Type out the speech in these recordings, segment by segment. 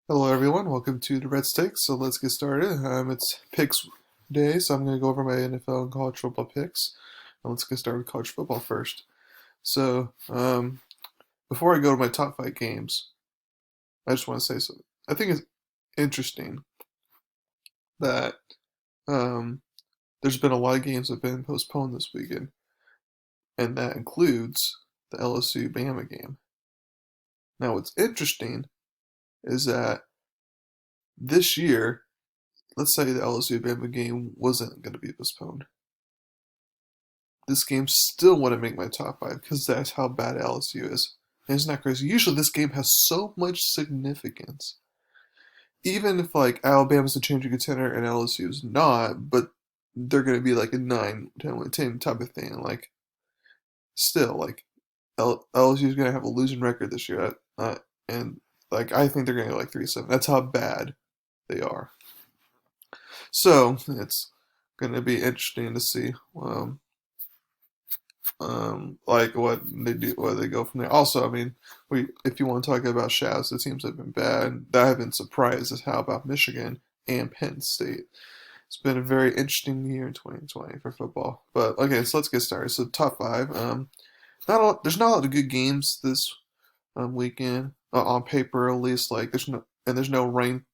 Hello everyone, welcome to Durrett Stakes. So let's get started. It's picks day, so I'm going to go over my NFL and college football picks. And let's get started with college football first. So before I go to my top five games, I just want to say something. I think it's interesting that um, there's been a lot of games that have been postponed this weekend, and that includes the LSU Bama game. Now, what's interesting is that this year, let's say the LSU Bama game wasn't going to be postponed. This game still wouldn't make my top five because that's how bad LSU is. And isn't that crazy? Usually this game has so much significance. Even if like Alabama's the changing contender and LSU is not, but they're gonna be like a 9, 10, 10 type of thing. Like still, like LSU is gonna have a losing record this year, and like I think they're gonna go like 3-7. That's how bad they are. So it's gonna be interesting to see. Like what they do, where they go from there. Also, I mean, if you want to talk about Shaz, the teams have been bad. That I've been surprised is how about Michigan and Penn State. It's been a very interesting year in 2020 for football. But okay, so let's get started. So top five. There's not a lot of good games this weekend on paper at least. Like there's no ranked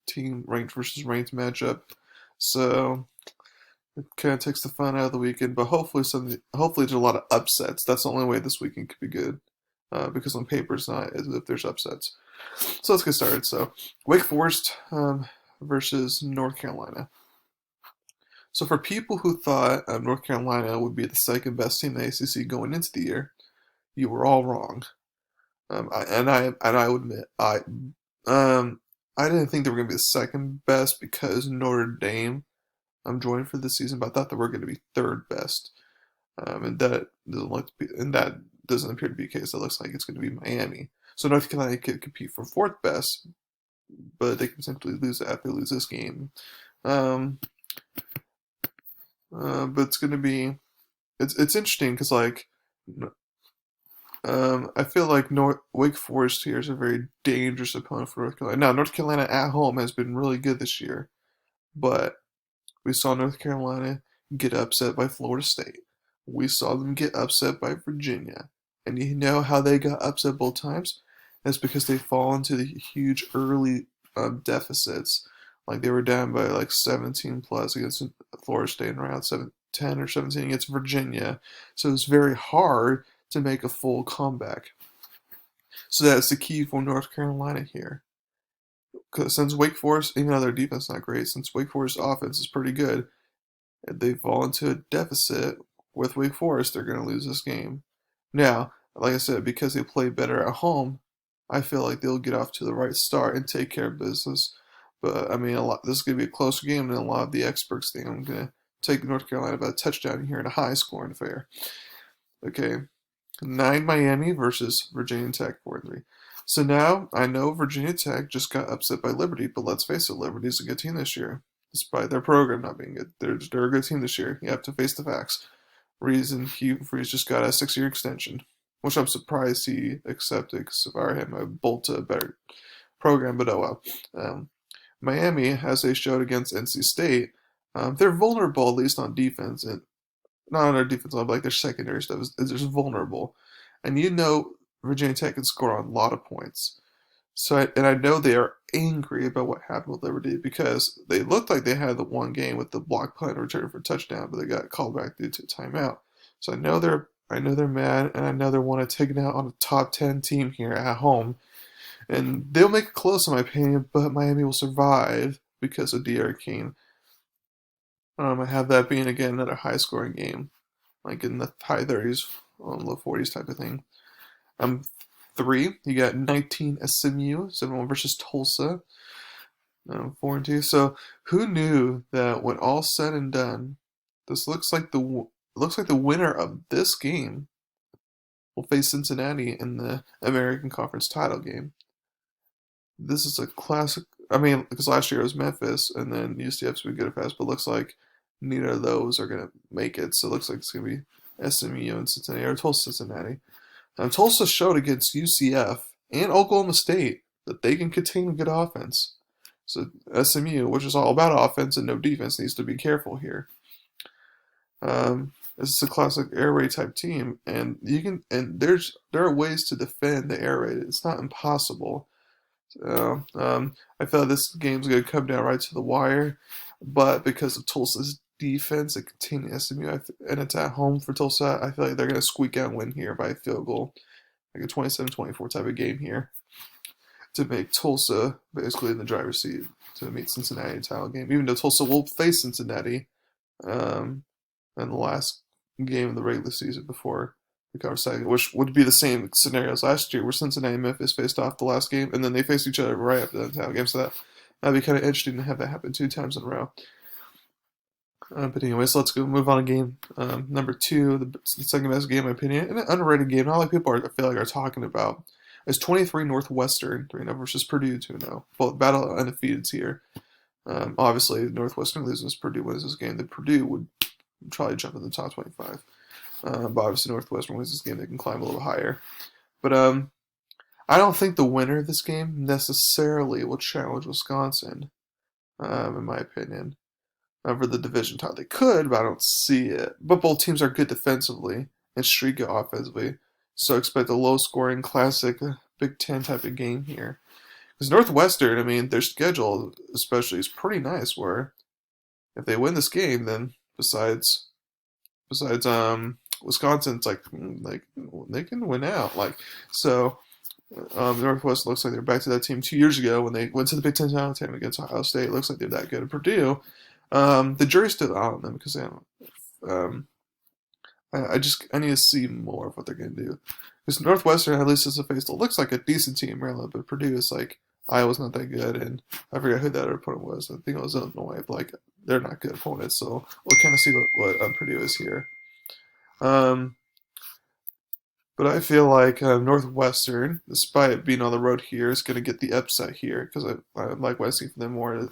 versus ranked matchup. So it kind of takes the fun out of the weekend, but hopefully there's a lot of upsets. That's the only way this weekend could be good, because on paper it's not as if there's upsets. So let's get started. So Wake Forest versus North Carolina. So for people who thought North Carolina would be the second best team in the ACC going into the year, you were all wrong. I would admit I didn't think they were going to be the second best because Notre Dame joined for this season, but I thought they were going to be third best, and that doesn't appear to be the case. It looks like it's going to be Miami. So North Carolina could compete for fourth best, but they can potentially lose that if they lose this game. Um, but it's going to be it's interesting because like I feel like Wake Forest here is a very dangerous opponent for North Carolina. Now North Carolina at home has been really good this year, but we saw North Carolina get upset by Florida State. We saw them get upset by Virginia. And you know how they got upset both times? That's because they fall into the huge early deficits. Like they were down by like 17 plus against Florida State and around 10 or 17 against Virginia. So it's very hard to make a full comeback. So that's the key for North Carolina here. Because since Wake Forest, even though their defense is not great, since Wake Forest offense is pretty good, if they fall into a deficit with Wake Forest, they're going to lose this game. Now, like I said, because they play better at home, I feel like they'll get off to the right start and take care of business. But I mean, this is going to be a closer game than a lot of the experts think. I'm going to take North Carolina by a touchdown here in a high scoring affair. Okay, 9 Miami versus Virginia Tech 4-3. So now I know Virginia Tech just got upset by Liberty, but let's face it, Liberty's a good team this year, despite their program not being good. They're a good team this year. You have to face the facts. Reason Hugh Freeze just got a 6-year extension, which I'm surprised he accepted because if I were him, I'd bolt to a better program, but oh well. Miami, as they showed against NC State, they're vulnerable, at least on defense, and not on their defense line, but like their secondary stuff is just vulnerable. And you know Virginia Tech can score a lot of points. I know they are angry about what happened with Liberty because they looked like they had the one game with the block punt return for a touchdown, but they got called back due to a timeout. So I know they're mad, and I know they want to take it out on a top 10 team here at home, and they'll make it close in my opinion. But Miami will survive because of De'Aaron King. I have that being again another high scoring game, like in the high 30s, low 40s type of thing. Um, Three, you got 19 SMU, 7-1 versus Tulsa, 4-2. So who knew that when all said and done, this looks like the winner of this game will face Cincinnati in the American Conference title game. This is a classic. I mean, because last year it was Memphis, and then UCF's been good at fast, but looks like neither of those are gonna make it. So it looks like it's gonna be SMU and Cincinnati or Tulsa Cincinnati. Tulsa showed against UCF and Oklahoma State that they can contain a good offense. So SMU, which is all about offense and no defense, needs to be careful here. This is a classic air raid type team, and there are ways to defend the air raid. It's not impossible. I feel like this game's going to come down right to the wire, but because of Tulsa's defense and containing SMU, and it's at home for Tulsa, I feel like they're going to squeak out and win here by a field goal, like a 27-24 type of game here, to make Tulsa basically in the driver's seat to meet Cincinnati title game. Even though Tulsa will face Cincinnati in the last game of the regular season before the conference title, which would be the same scenario as last year, where Cincinnati and Memphis faced off the last game, and then they faced each other right after the title game. So that'd be kind of interesting to have that happen 2 times in a row. But anyways, let's go move on to game number 2, the second best game in my opinion, and an underrated game. Not like people I feel like are talking about. It's 23 Northwestern 3-0 versus Purdue 2-0. Both battle undefeateds here. Obviously, Northwestern loses, Purdue wins this game. Then Purdue would probably jump in the top 25. But obviously, Northwestern wins this game. They can climb a little higher. But I don't think the winner of this game necessarily will challenge Wisconsin, in my opinion, for the division title. They could, but I don't see it. But both teams are good defensively and streaky offensively. So expect a low-scoring, classic Big Ten type of game here. Because Northwestern, I mean, their schedule especially is pretty nice. Where if they win this game, then besides Wisconsin, it's like they can win out. Northwest looks like they're back to that team 2 years ago when they went to the Big Ten title game against Ohio State. It looks like they're that good at Purdue. The jury's still out on them because they don't. I need to see more of what they're going to do. Because Northwestern, at least as a face, looks like a decent team, Maryland, but Purdue is like, Iowa's not that good, and I forget who that other opponent was. I think it was Illinois, but they're not good opponents, so we'll kind of see what Purdue is here. But I feel like Northwestern, despite being on the road here, is going to get the upset here because I like what I see from them more.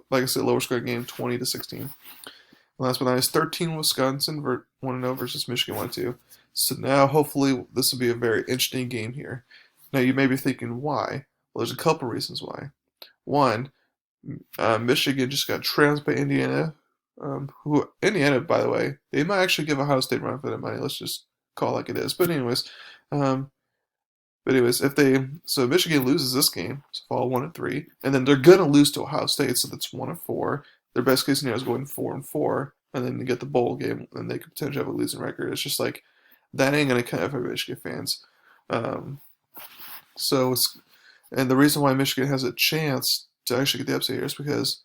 Like I said, lower scoring game, 20-16. Last but not least, 13 Wisconsin 1-0 versus Michigan 1-2. So now, hopefully, this will be a very interesting game here. Now, you may be thinking, why? Well, there's a couple reasons why. One, Michigan just got trounced by Indiana. Indiana, by the way, they might actually give Ohio State a run for their money. Let's just call it like it is. But anyways, so Michigan loses this game, so fall 1-3, and then they're gonna lose to Ohio State, so that's 1-4. Their best case scenario is going 4-4, and then you get the bowl game, and they could potentially have a losing record. It's just like that ain't gonna cut it for Michigan fans. And the reason why Michigan has a chance to actually get the upset here is because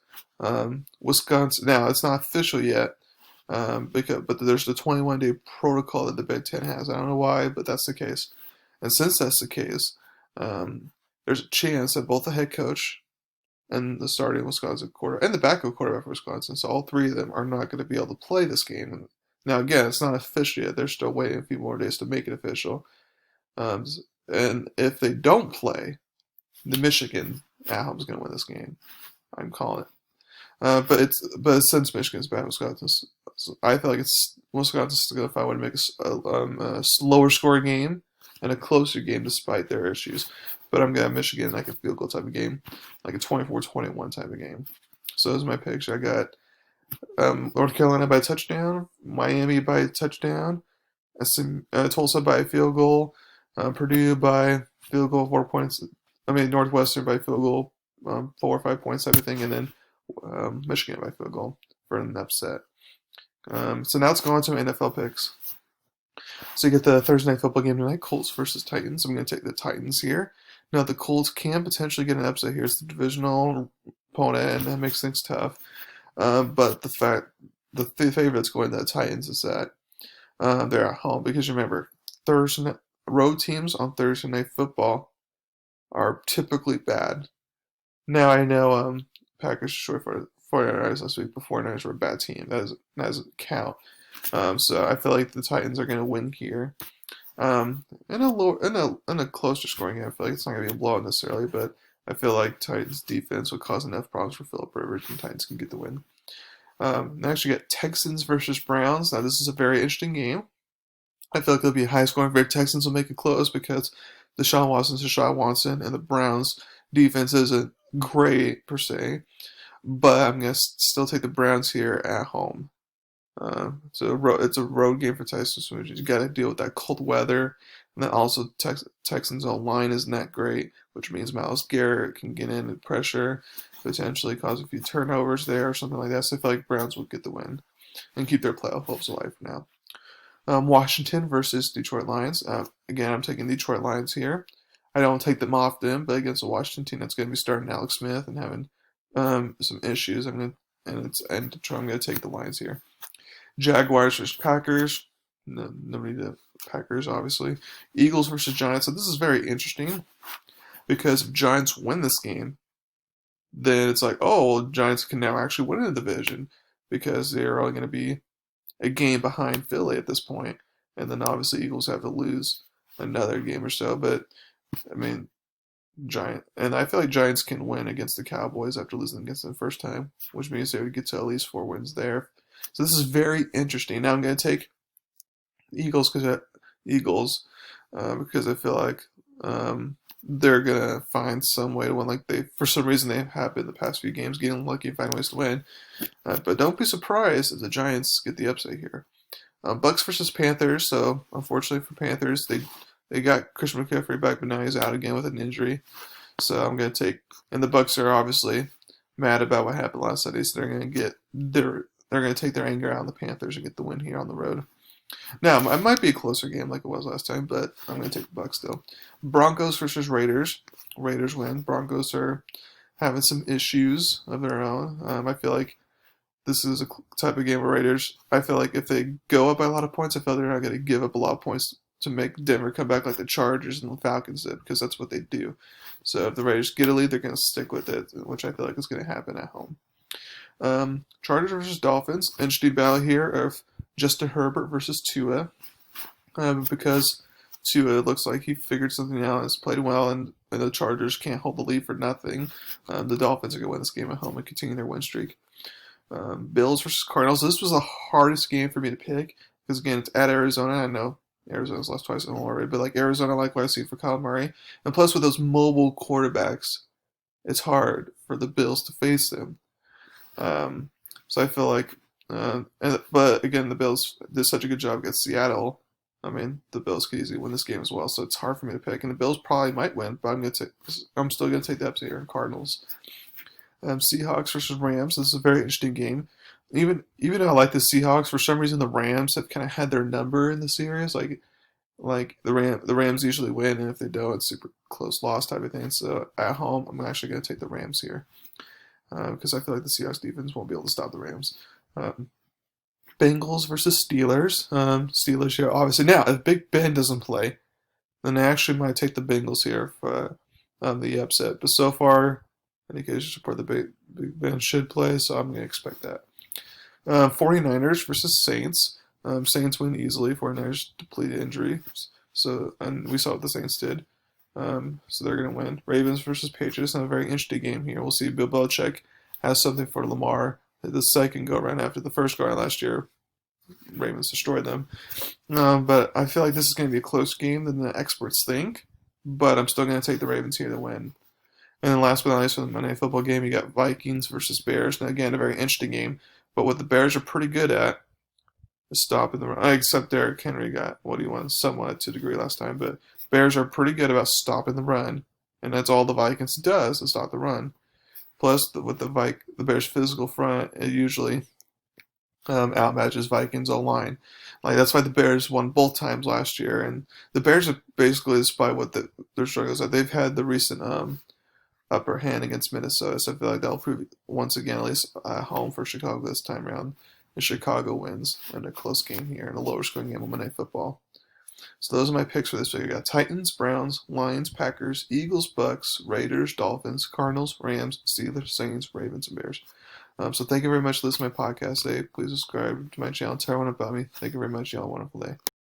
Wisconsin. Now it's not official yet, but there's the 21-day protocol that the Big Ten has. I don't know why, but that's the case. And since that's the case, there's a chance that both the head coach and the starting Wisconsin quarterback and the backup quarterback for Wisconsin, so all three of them are not going to be able to play this game. Now, again, it's not official yet. They're still waiting a few more days to make it official. And if they don't play, the Michigan at home is going to win this game. I'm calling it. But since Michigan's bad, Wisconsin's, I feel like Wisconsin's going to find a way to make a slower scoring game and a closer game despite their issues. But I'm going to have Michigan like a field goal type of game, like a 24-21 type of game. So those are my picks. I got North Carolina by a touchdown, Miami by a touchdown, Tulsa by a field goal, Purdue by field goal 4 points. Northwestern by field goal 4 or 5 points type of thing, and then Michigan by field goal for an upset. So now let's go on to my NFL picks. So you get the Thursday Night Football game tonight, Colts versus Titans. I'm going to take the Titans here. Now the Colts can potentially get an upset here. It's the divisional opponent, and that makes things tough. But the favorites going to the Titans is that they're at home. Because remember, road teams on Thursday Night Football are typically bad. Now I know Packers short for 49ers last week, but 49ers were a bad team. That doesn't count. So I feel like the Titans are going to win here. In a closer scoring game, I feel like it's not going to be a blowout necessarily, but I feel like Titans defense will cause enough problems for Philip Rivers, and Titans can get the win. Next, you get Texans versus Browns. Now this is a very interesting game. I feel like it'll be a high scoring. The Texans will make it close because Deshaun Watson, and the Browns defense isn't great per se, but I'm gonna still take the Browns here at home. It's a road game for Tyson Switch. You got to deal with that cold weather, and then also Texans' line isn't that great, which means Myles Garrett can get in and pressure, potentially cause a few turnovers there or something like that. So I feel like Browns will get the win and keep their playoff hopes alive now. Washington versus Detroit Lions. Again, I'm taking Detroit Lions here. I don't take them often, but against a Washington team that's going to be starting Alex Smith and having some issues, I'm going to take the Lions here. Jaguars versus Packers. No, nobody did Packers, obviously. Eagles versus Giants. So this is very interesting because if Giants win this game, then it's like, oh, well, Giants can now actually win the division because they're only going to be a game behind Philly at this point, and then obviously Eagles have to lose another game or so. But I mean, I feel like Giants can win against the Cowboys after losing against them the first time, which means they would get to at least 4 wins there. So this is very interesting. Now I'm going to take Eagles because I feel like they're gonna find some way to win. Like for some reason, they have been the past few games getting lucky and finding ways to win. But don't be surprised if the Giants get the upset here. Bucks versus Panthers. So unfortunately for Panthers, they got Christian McCaffrey back, but now he's out again with an injury. So I'm gonna take, and the Bucks are obviously mad about what happened last Sunday, so they're gonna take their anger out on the Panthers and get the win here on the road. Now, it might be a closer game like it was last time, but I'm going to take the Bucks still. Broncos versus Raiders. Raiders win. Broncos are having some issues of their own. I feel like this is a type of game where Raiders, I feel like if they go up by a lot of points, I feel they're not going to give up a lot of points to make Denver come back like the Chargers and the Falcons did, because that's what they do. So if the Raiders get a lead, they're going to stick with it, which I feel like is going to happen at home. Chargers versus Dolphins. Interesting battle here of Justin Herbert versus Tua, because Tua looks like he figured something out and has played well, and the Chargers can't hold the lead for nothing. The Dolphins are going to win this game at home and continue their win streak. Bills versus Cardinals. This was the hardest game for me to pick because, again, it's at Arizona. I know Arizona's lost twice in a row already, but like Arizona, I like what I see for Kyle Murray. And plus, with those mobile quarterbacks, it's hard for the Bills to face them. So I feel like, but again, the Bills did such a good job against Seattle. I mean, the Bills could easily win this game as well, so it's hard for me to pick. And the Bills probably might win, but I'm still gonna take the upset here. Cardinals, Seahawks versus Rams. This is a very interesting game. Even though I like the Seahawks, for some reason the Rams have kind of had their number in the series. Like the Rams usually win, and if they don't, it's super close loss type of thing. So at home, I'm actually gonna take the Rams here. Because I feel like the Seahawks defense won't be able to stop the Rams. Bengals versus Steelers. Steelers here, obviously. Now, if Big Ben doesn't play, then I actually might take the Bengals here for the upset. But so far, indications support the Big Ben should play, so I'm going to expect that. 49ers versus Saints. Saints win easily. 49ers depleted injuries. And we saw what the Saints did. So they're going to win. Ravens versus Patriots. Not a very interesting game here. We'll see. Bill Belichick has something for Lamar. The second go around after the first go around last year, Ravens destroyed them. But I feel like this is going to be a close game than the experts think. But I'm still going to take the Ravens here to win. And then last but not least, for the Monday Night Football game, you got Vikings versus Bears. Now again, a very interesting game. But what the Bears are pretty good at is stopping the run. Except Derrick Henry got what he won somewhat to a degree last time, but Bears are pretty good about stopping the run, and that's all the Vikings does is stop the run. Plus, with the Bears' physical front, it usually outmatches Vikings' O-line. Like that's why the Bears won both times last year, and the Bears are basically, despite what their struggles are, they've had the recent upper hand against Minnesota. So I feel like they'll prove once again, at least at home for Chicago this time around, and Chicago wins in a close game here in a lower scoring game on Monday Night Football. So those are my picks for this week. We got Titans, Browns, Lions, Packers, Eagles, Bucks, Raiders, Dolphins, Cardinals, Rams, Steelers, Saints, Ravens, and Bears. So thank you very much for listening to my podcast today. Please subscribe to my channel. Tell everyone about me. Thank you very much. Y'all have a wonderful day.